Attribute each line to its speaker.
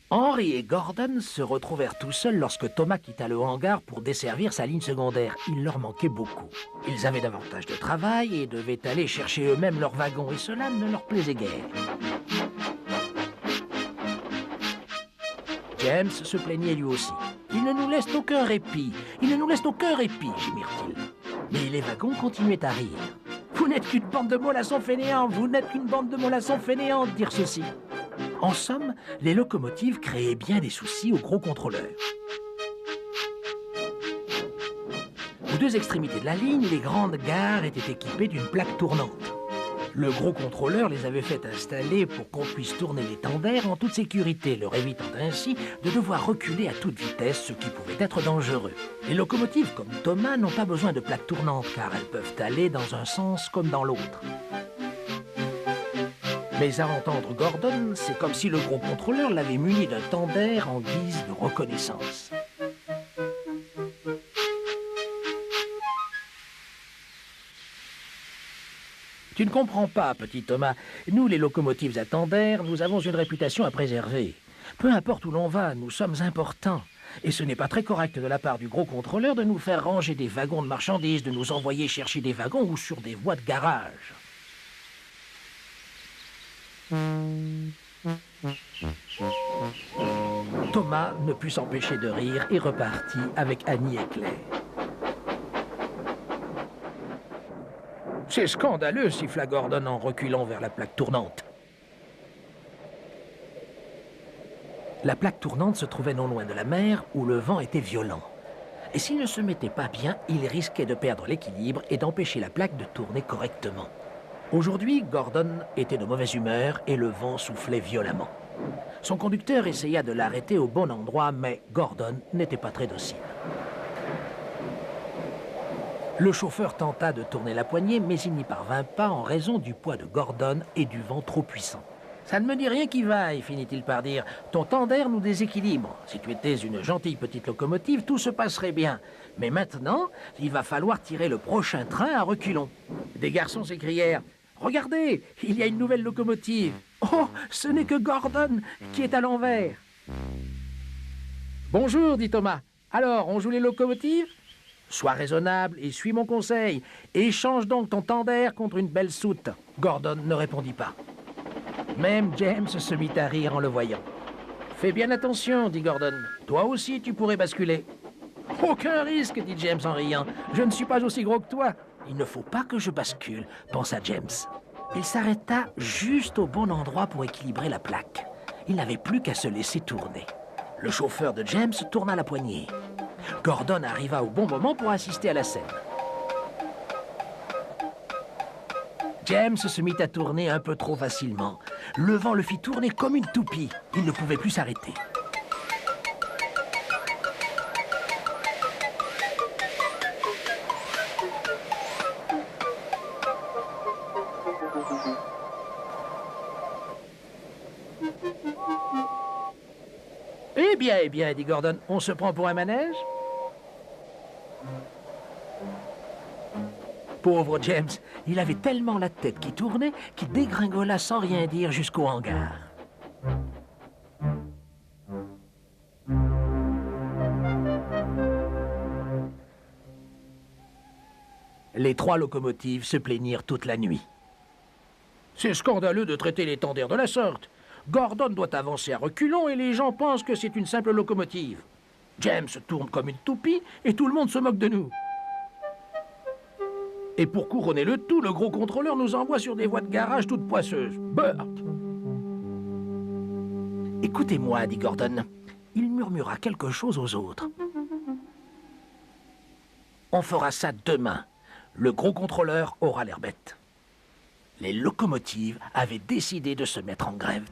Speaker 1: Henry et Gordon se retrouvèrent tout seuls lorsque Thomas quitta le hangar pour desservir sa ligne secondaire. Il leur manquait beaucoup. Ils avaient davantage de travail et devaient aller chercher eux-mêmes leur wagon, et cela ne leur plaisait guère. James se plaignait lui aussi. « Il ne nous laisse aucun répit, il ne nous laisse aucun répit », gémirent-ils. Mais les wagons continuaient à rire. « Vous n'êtes qu'une bande de mollassons fainéants, vous n'êtes qu'une bande de mollassons fainéants », dirent ceux-ci. En somme, les locomotives créaient bien des soucis aux gros contrôleurs. Aux deux extrémités de la ligne, les grandes gares étaient équipées d'une plaque tournante. Le gros contrôleur les avait fait installer pour qu'on puisse tourner les tenders en toute sécurité, leur évitant ainsi de devoir reculer à toute vitesse, ce qui pouvait être dangereux. Les locomotives comme Thomas n'ont pas besoin de plaques tournantes car elles peuvent aller dans un sens comme dans l'autre. Mais à entendre Gordon, c'est comme si le gros contrôleur l'avait muni d'un tender en guise de reconnaissance. Tu ne comprends pas, petit Thomas. Nous, les locomotives à tender, nous avons une réputation à préserver. Peu importe où l'on va, nous sommes importants. Et ce n'est pas très correct de la part du gros contrôleur de nous faire ranger des wagons de marchandises, de nous envoyer chercher des wagons ou sur des voies de garage. Thomas ne put s'empêcher de rire et repartit avec Annie et Claire. C'est scandaleux, siffla Gordon en reculant vers la plaque tournante. La plaque tournante se trouvait non loin de la mer où le vent était violent. Et s'il ne se mettait pas bien, il risquait de perdre l'équilibre et d'empêcher la plaque de tourner correctement. Aujourd'hui, Gordon était de mauvaise humeur et le vent soufflait violemment. Son conducteur essaya de l'arrêter au bon endroit, mais Gordon n'était pas très docile. Le chauffeur tenta de tourner la poignée, mais il n'y parvint pas en raison du poids de Gordon et du vent trop puissant. « Ça ne me dit rien qui vaille, finit-il par dire. Ton tender nous déséquilibre. Si tu étais une gentille petite locomotive, tout se passerait bien. Mais maintenant, il va falloir tirer le prochain train à reculons. » Des garçons s'écrièrent « Regardez, il y a une nouvelle locomotive. Oh, ce n'est que Gordon qui est à l'envers. » « Bonjour, dit Thomas. Alors, on joue les locomotives ? Sois raisonnable et suis mon conseil. Échange donc ton tender contre une belle soute. » Gordon ne répondit pas. Même James se mit à rire en le voyant. « Fais bien attention, dit Gordon. Toi aussi, tu pourrais basculer. »« Aucun risque, dit James en riant. Je ne suis pas aussi gros que toi. »« Il ne faut pas que je bascule, pensa James. Il s'arrêta juste au bon endroit pour équilibrer la plaque. Il n'avait plus qu'à se laisser tourner. Le chauffeur de James tourna la poignée. Gordon arriva au bon moment pour assister à la scène. James se mit à tourner un peu trop facilement. Le vent le fit tourner comme une toupie. Il ne pouvait plus s'arrêter. Eh bien, dit Gordon, on se prend pour un manège ? Pauvre James, il avait tellement la tête qui tournait qu'il dégringola sans rien dire jusqu'au hangar. Les trois locomotives se plaignirent toute la nuit. C'est scandaleux de traiter les tenders de la sorte. Gordon doit avancer à reculons et les gens pensent que c'est une simple locomotive. James tourne comme une toupie et tout le monde se moque de nous. Et pour couronner le tout, le gros contrôleur nous envoie sur des voies de garage toutes poisseuses. Burt !»« Écoutez-moi, dit Gordon. Il murmura quelque chose aux autres. On fera ça demain. Le gros contrôleur aura l'air bête. Les locomotives avaient décidé de se mettre en grève.